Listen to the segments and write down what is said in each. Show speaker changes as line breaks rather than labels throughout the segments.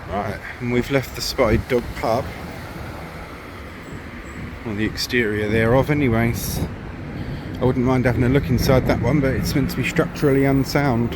Right, and we've left the Spotted Dog pub, or the exterior thereof anyways. I wouldn't mind having a look inside that one, but it's meant to be structurally unsound.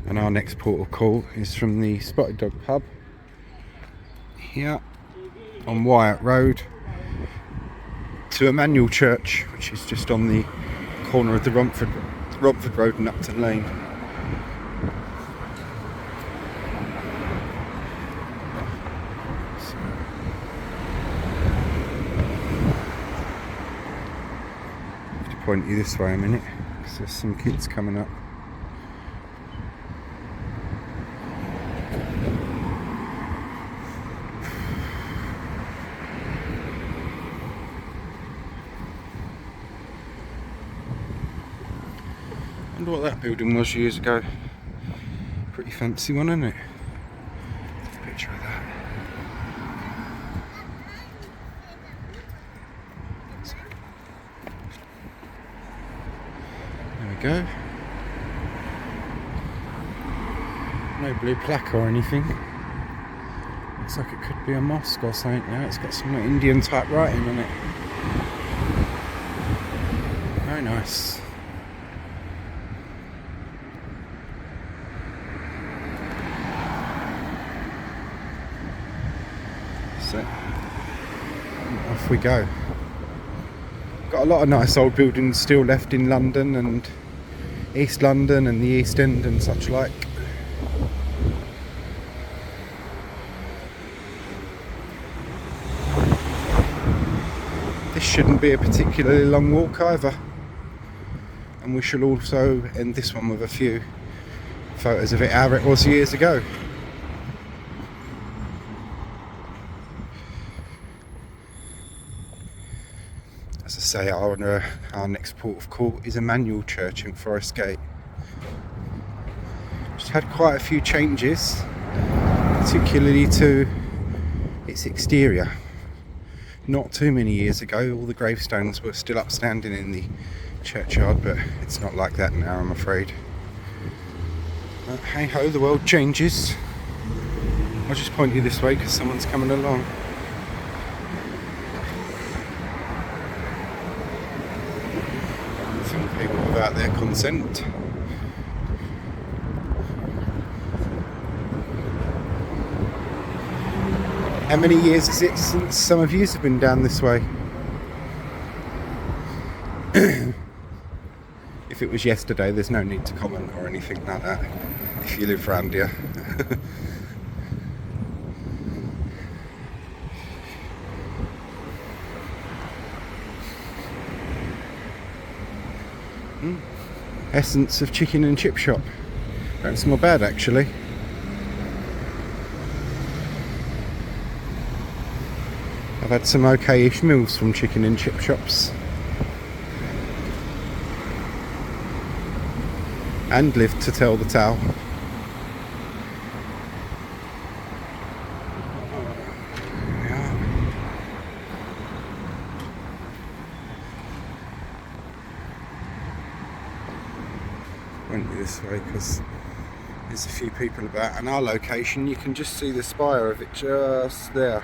And our next port of call is from the Spotted Dog pub here on Wyatt Road to Emmanuel Church, which is just on the corner of the Romford Road and Upton Lane. So, I have to point you this way a minute because there's some kids coming up. I wonder what that building was years ago. Pretty fancy one, isn't it? There's a picture of that. There we go. No blue plaque or anything. Looks like it could be a mosque or something now. It's got some Indian type writing on it. Very nice. So, off we go. Got a lot of nice old buildings still left in London and East London and the East End and such like. This shouldn't be a particularly long walk either. And we shall also end this one with a few photos of it how it was years ago. As I say, our next port of call is Emmanuel Church in Forest Gate. It's had quite a few changes, particularly to its exterior. Not too many years ago, all the gravestones were still upstanding in the churchyard, but it's not like that now, I'm afraid. But hey ho, the world changes. I'll just point you this way because someone's coming along. Some people without their consent. How many years is it since some of you have been down this way? If it was yesterday, there's no need to comment or anything like that, if you live round here. Essence of chicken and chip shop. Don't smell bad actually. I've had some okay-ish meals from chicken and chip shops. And lived to tell the tale. Went this way because there's a few people about, and our location you can just see the spire of it just there.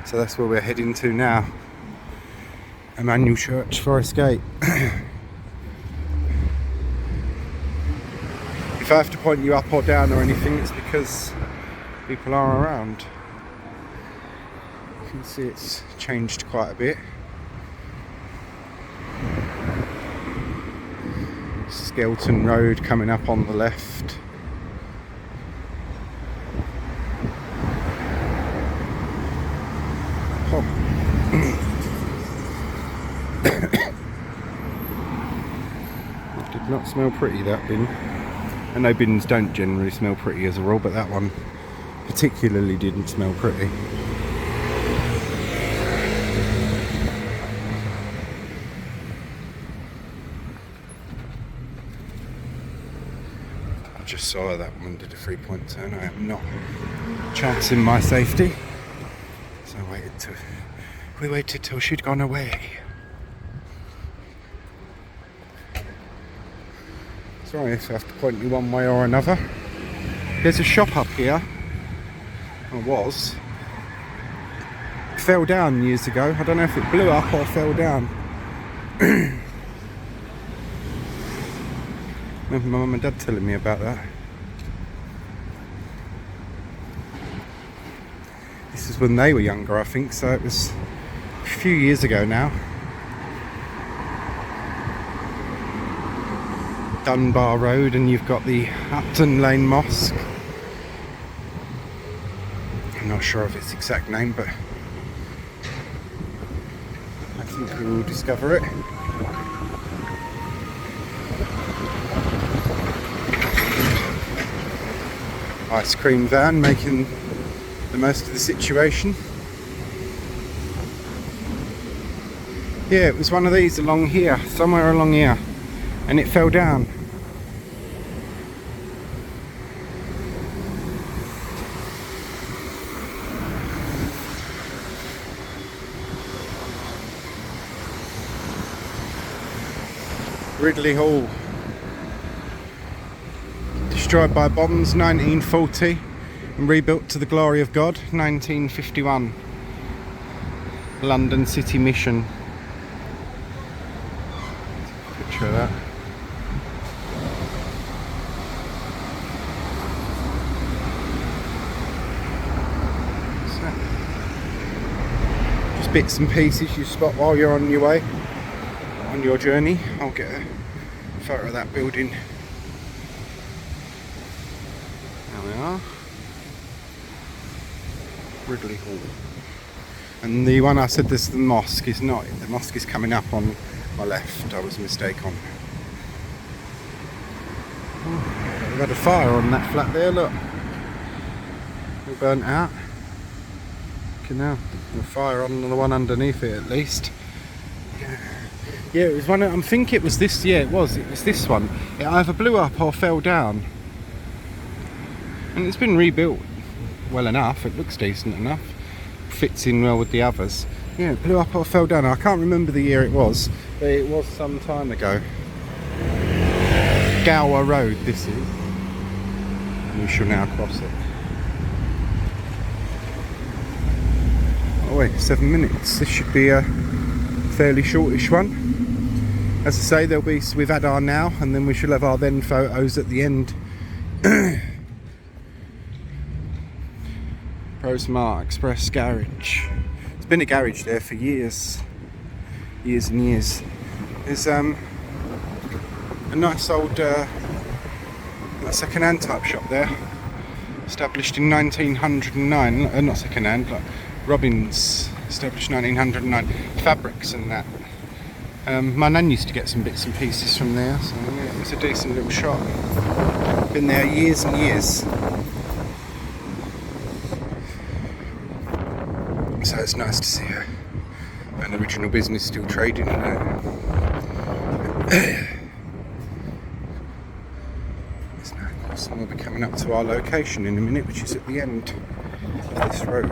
So that's where we're heading to now. Emmanuel Church, Forest Gate. If I have to point you up or down or anything, it's because people are around. You can see it's changed quite a bit. Skelton Road coming up on the left. Oh. It did not smell pretty, that bin. I know bins don't generally smell pretty as a rule, but that one particularly didn't smell pretty. just saw that woman did a 3-point turn. I am not chancing my safety. So we waited till she'd gone away. Sorry if I have to point you one way or another. There's a shop up here. Or was. It fell down years ago. I don't know if it blew up or fell down. Remember my mum and dad telling me about that. This is when they were younger, I think, so it was a few years ago now. Dunbar Road, and you've got the Upton Lane Mosque. I'm not sure of its exact name, but I think we will discover it. Ice cream van making the most of the situation. Yeah, it was one of these along here, somewhere along here, and it fell down. Ridley Hall, destroyed by bombs 1940 and rebuilt to the glory of God 1951. London City Mission. Picture of that. So, just bits and pieces you spot while you're on your way, on your journey. I'll get a photo of that building. There we are. Ridley Hall. And the one I said this the mosque is not. The mosque is coming up on my left. I was mistaken. Oh, we've had a fire on that flat there, look. All burnt out. Okay, now the fire on the one underneath it at least. Yeah, it was one. I think it was this. Yeah, it was this one. It either blew up or fell down. And it's been rebuilt well enough. It looks decent enough. Fits in well with the others. Yeah, it blew up or fell down. I can't remember the year it was, but it was some time ago. Gower Road, this is. And we shall now cross it. Oh wait, 7 minutes. This should be a fairly shortish one. As I say, we've had our now, and then we shall have our then photos at the end. ProSmart Express Garage. It's been a garage there for years and years. There's a nice old second-hand type shop there, established in 1909. Not second-hand, like Robbins, established 1909. Fabrics and that. My nan used to get some bits and pieces from there, so yeah, it's a decent little shop. Been there years and years. So it's nice to see an original business still trading. So we'll be coming up to our location in a minute, which is at the end of this road.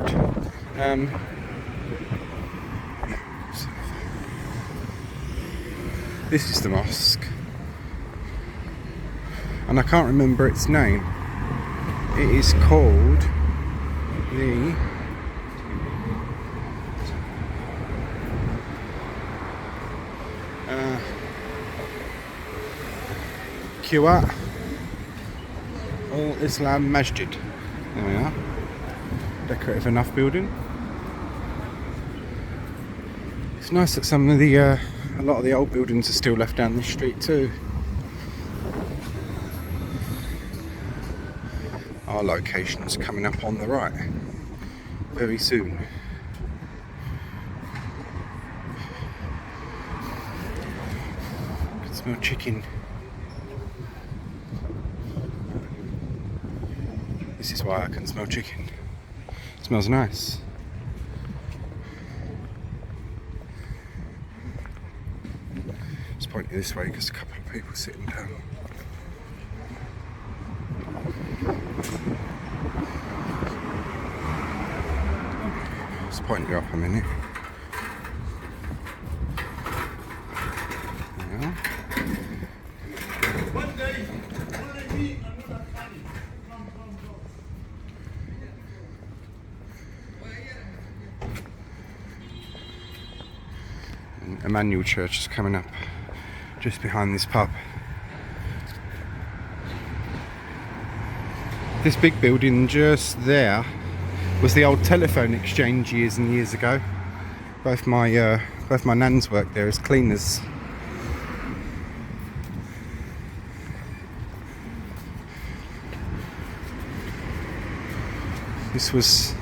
This is the mosque, and I can't remember its name. It is called the Kuwait Al-Islam Masjid. There we are. Decorative enough building. It's nice that some of the a lot of the old buildings are still left down this street too. Our location's coming up on the right very soon. I can smell chicken. This is why I can smell chicken. It smells nice. Just pointing this way because a couple of people sitting down. Let's point you up a minute. Yeah. Emmanuel Church is coming up just behind this pub. This big building just there was the old telephone exchange years and years ago. Both my nans worked there as cleaners. This was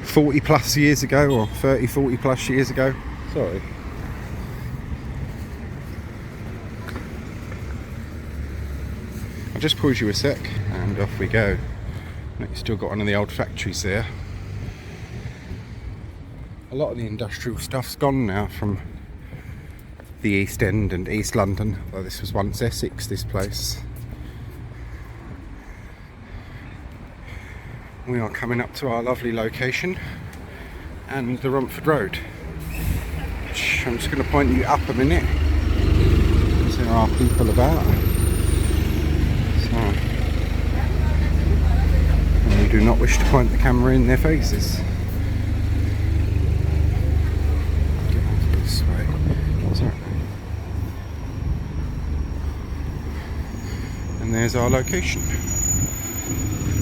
40 plus years ago, or 40 plus years ago. Sorry. I'll just pause you a sec and off we go. You've still got one of the old factories there. A lot of the industrial stuff's gone now from the East End and East London. Well, this was once Essex, this place. We are coming up to our lovely location and the Romford Road. Which I'm just going to point you up a minute because there are people about. And we do not wish to point the camera in their faces. Get off this way. Sorry. And there's our location.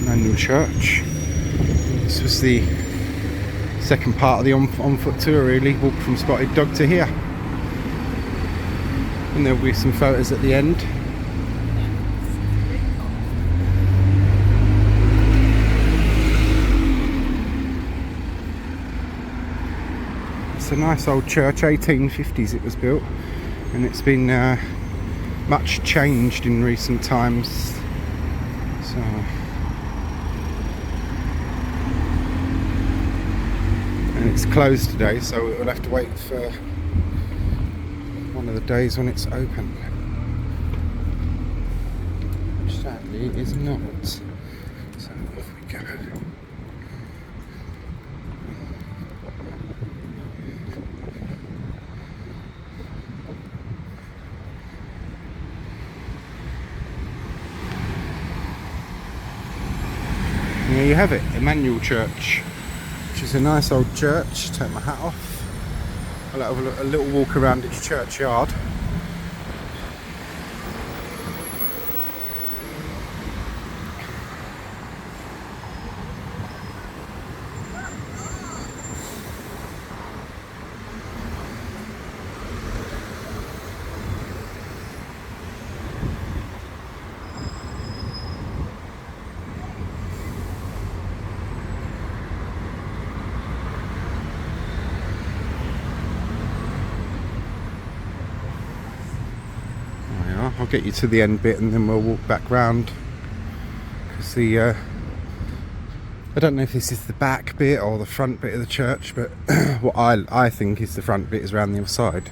Emmanuel Church. This was the second part of the on foot tour, really. Walk from Spotted Dog to here. And there'll be some photos at the end. It's a nice old church, 1850s it was built, and it's been much changed in recent times. So and it's closed today, so we'll have to wait for one of the days when it's open. Which sadly is not. So off we go. There you have it, Emmanuel Church, which is a nice old church. Take my hat off. I'll have a little walk around its churchyard. I'll get you to the end bit and then we'll walk back round, because the I don't know if this is the back bit or the front bit of the church, but what I think is the front bit is around the other side.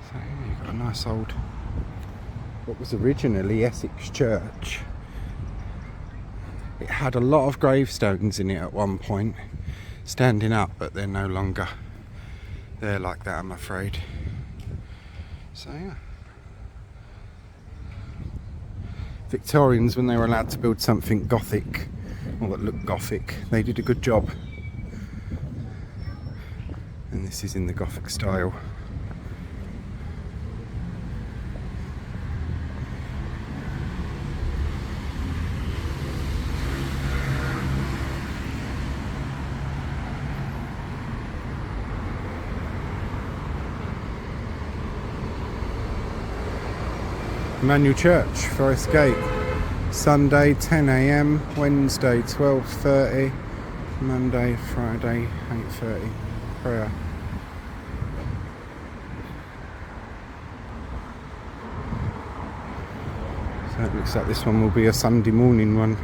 So you've got a nice old, what was originally Essex Church. It had a lot of gravestones in it at one point, standing up, but they're no longer there like that, I'm afraid. So yeah. Victorians, when they were allowed to build something Gothic, or that looked Gothic, they did a good job. And this is in the Gothic style. Emmanuel Church, Forest Gate. Sunday 10 AM, Wednesday 12:30, Monday, Friday 8:30. Prayer. So it looks like this one will be a Sunday morning one.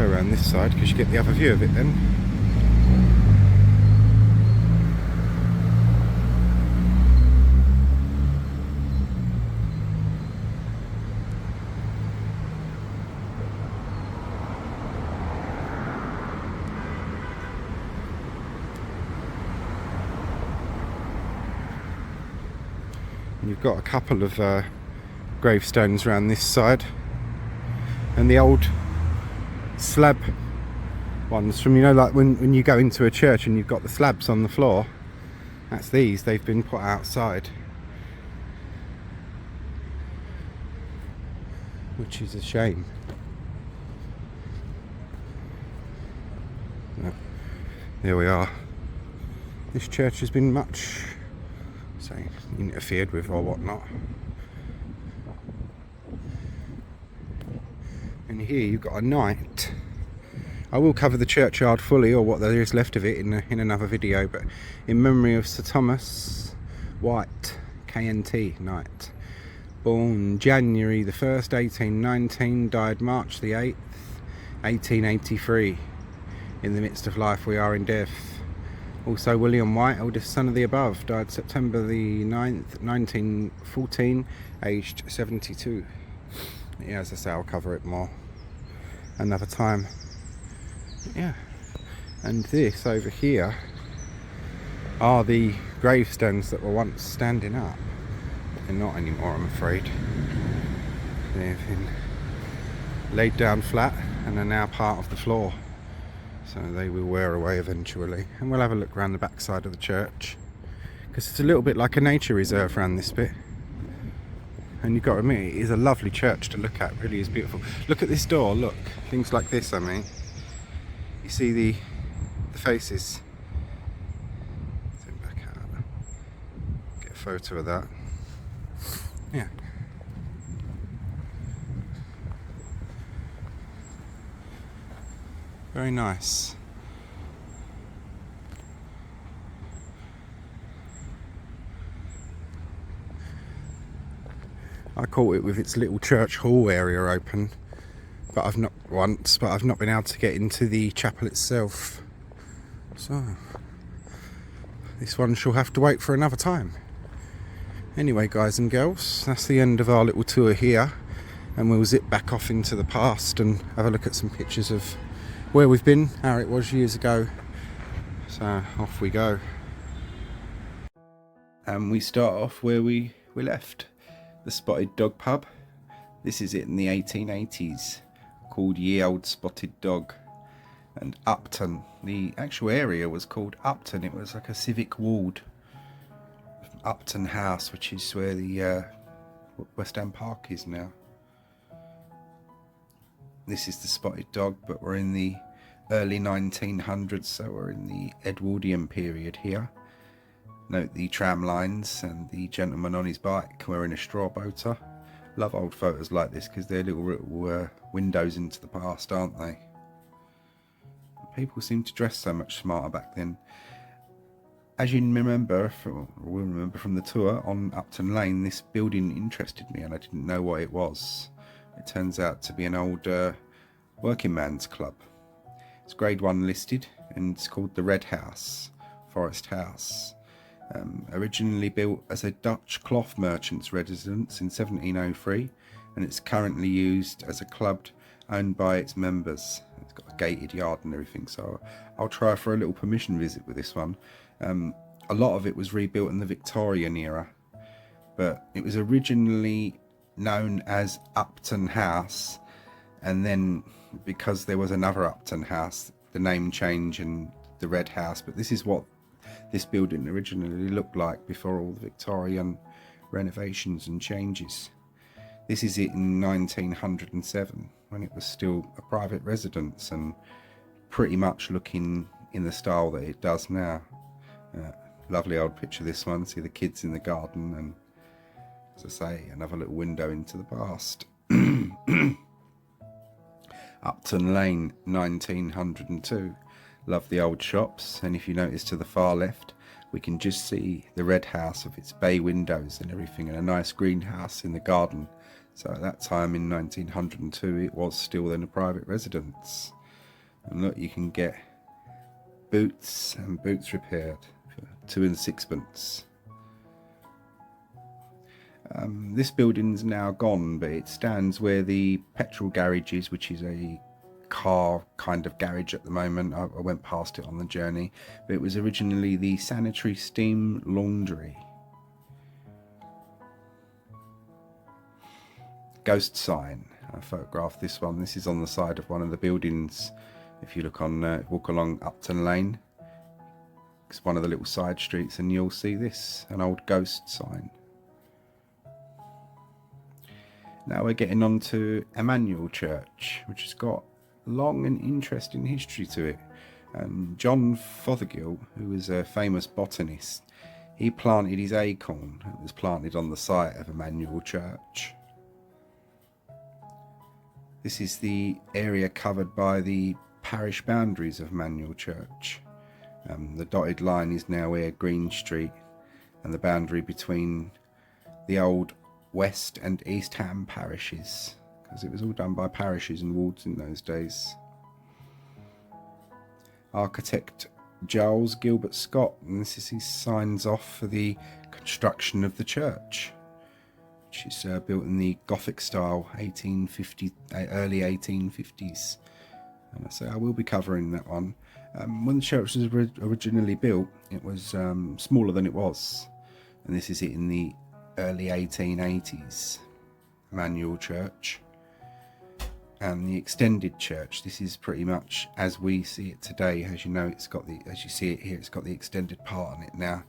Go around this side because you get the other view of it then. And you've got a couple of gravestones around this side, and the old slab ones from, you know, like when you go into a church and you've got the slabs on the floor, that's these. They've been put outside, which is a shame. There we are. This church has been much, say, interfered with or whatnot. And here you've got a knight. I will cover the churchyard fully, or what there is left of it, in another video, but in memory of Sir Thomas White, KNT, knight. Born January the 1st, 1819, died March the 8th, 1883. In the midst of life we are in death. Also William White, eldest son of the above, died September the 9th, 1914, aged 72. Yeah, as I say, I'll cover it more another time. Yeah, and this over here are the gravestones that were once standing up. They're not anymore, I'm afraid. They've been laid down flat and are now part of the floor, so they will wear away eventually. And we'll have a look around the back side of the church, because it's a little bit like a nature reserve around this bit. And you've got to admit, it is a lovely church to look at. It really is beautiful. Look at this door, look. Things like this, I mean. You see the faces. Zoom back out. Get a photo of that. Yeah. Very nice. I caught it with its little church hall area open, but I've not been able to get into the chapel itself. So this one shall have to wait for another time. Anyway, guys and girls, that's the end of our little tour here, and we'll zip back off into the past and have a look at some pictures of where we've been, how it was years ago. So off we go. And we start off where we left. The Spotted Dog pub. This is it in the 1880s, called Ye Old Spotted Dog. And Upton, the actual area was called Upton. It was like a civic ward. Upton House, which is where the West End Park is now. This is the Spotted Dog, but we're in the early 1900s, so we're in the Edwardian period here. Note the tram lines and the gentleman on his bike wearing a straw boater. Love old photos like this because they're little windows into the past, aren't they? People seem to dress so much smarter back then. As you remember, will remember from the tour on Upton Lane, this building interested me and I didn't know what it was. It turns out to be an old working man's club. It's grade 1 listed and it's called the Red House, Forest House. Originally built as a Dutch cloth merchant's residence in 1703, and it's currently used as a club owned by its members. It's got a gated yard and everything, so I'll try for a little permission visit with this one. A lot of it was rebuilt in the Victorian era, but it was originally known as Upton House, and then because there was another Upton House, the name changed and the Red House. But this is what this building originally looked like before all the Victorian renovations and changes. This is it in 1907, when it was still a private residence and pretty much looking in the style that it does now. Lovely old picture, this one. See the kids in the garden, and as I say, another little window into the past. Upton Lane, 1902. Love the old shops, and if you notice to the far left, we can just see the Red House with its bay windows and everything, and a nice greenhouse in the garden. So at that time in 1902, it was still then a private residence. And look, you can get boots and boots repaired for 2 and 6pence. This building's now gone, but it stands where the petrol garage is, which is a car kind of garage at the moment. I went past it on the journey, but it was originally the sanitary steam laundry. Ghost sign. I photographed this one. This is on the side of one of the buildings. If you look on, walk along Upton Lane, it's one of the little side streets, and you'll see this, an old ghost sign. Now we're getting on to Emmanuel Church, which has got long and interesting history to it. John Fothergill, who was a famous botanist, he planted his acorn. It was planted on the site of Emmanuel Church. This is the area covered by the parish boundaries of Emmanuel Church. The dotted line is now where Green Street, and the boundary between the old West and East Ham parishes, because it was all done by parishes and wards in those days. Architect Giles Gilbert Scott, and this is his signs off for the construction of the church, which is built in the Gothic style, 1850, early 1850s. And I say I will be covering that one. When the church was originally built, it was smaller than it was, and this is it in the early 1880s. Emmanuel Church. And the extended church, this is pretty much as we see it today. As you know, it's got the, as you see it here, it's got the extended part on it now.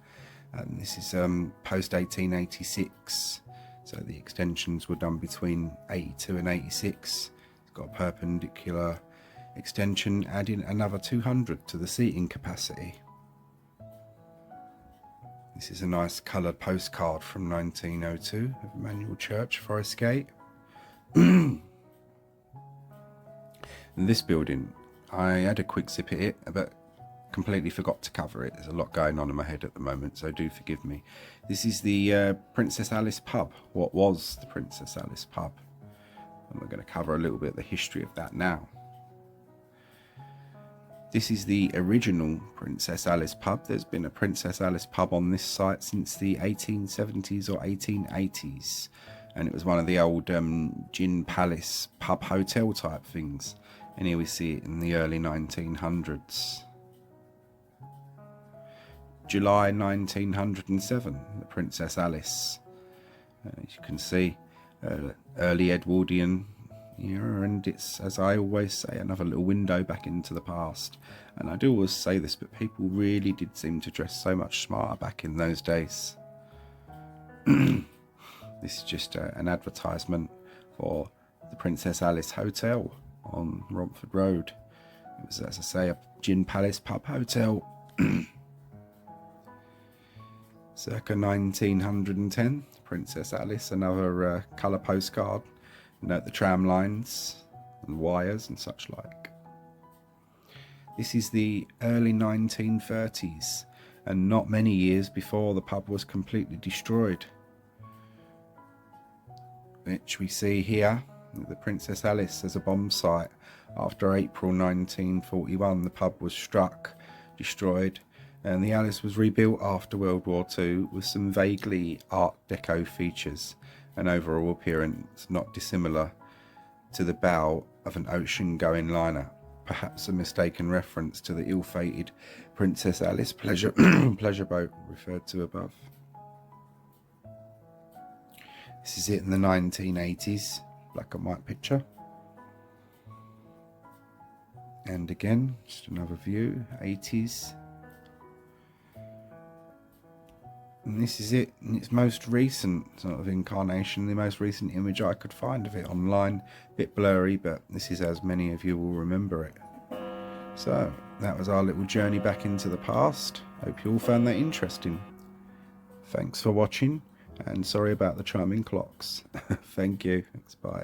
And this is post 1886, so the extensions were done between 82 and 86. It's got a perpendicular extension, adding another 200 to the seating capacity. This is a nice coloured postcard from 1902 of Emmanuel Church, Forest Gate. And this building, I had a quick zip at it, but completely forgot to cover it. There's a lot going on in my head at the moment, so do forgive me. This is the Princess Alice pub, what was the Princess Alice pub. And we're going to cover a little bit of the history of that now. This is the original Princess Alice pub. There's been a Princess Alice pub on this site since the 1870s or 1880s. And it was one of the old Gin Palace pub hotel type things. And here we see it in the early 1900s. July 1907, the Princess Alice. As you can see, early Edwardian era, and it's, as I always say, another little window back into the past. And I do always say this, but people really did seem to dress so much smarter back in those days. This is just an advertisement for the Princess Alice Hotel on Romford Road. It was, as I say, a Gin Palace pub hotel. Circa 1910, Princess Alice, another colour postcard. Note the tram lines and wires and such like. This is the early 1930s, and not many years before the pub was completely destroyed. Which we see here, the Princess Alice as a bomb site. After April 1941, the pub was struck, destroyed, and the Alice was rebuilt after World War II with some vaguely Art Deco features. An overall appearance not dissimilar to the bow of an ocean-going liner, perhaps a mistaken reference to the ill-fated Princess Alice pleasure boat referred to above. This is it in the 1980s, black and white picture. And again, just another view, 80s. And this is it in its most recent sort of incarnation, the most recent image I could find of it online. A bit blurry, but this is as many of you will remember it. So, that was our little journey back into the past. Hope you all found that interesting. Thanks for watching, and sorry about the chiming clocks. Thank you. Thanks, bye.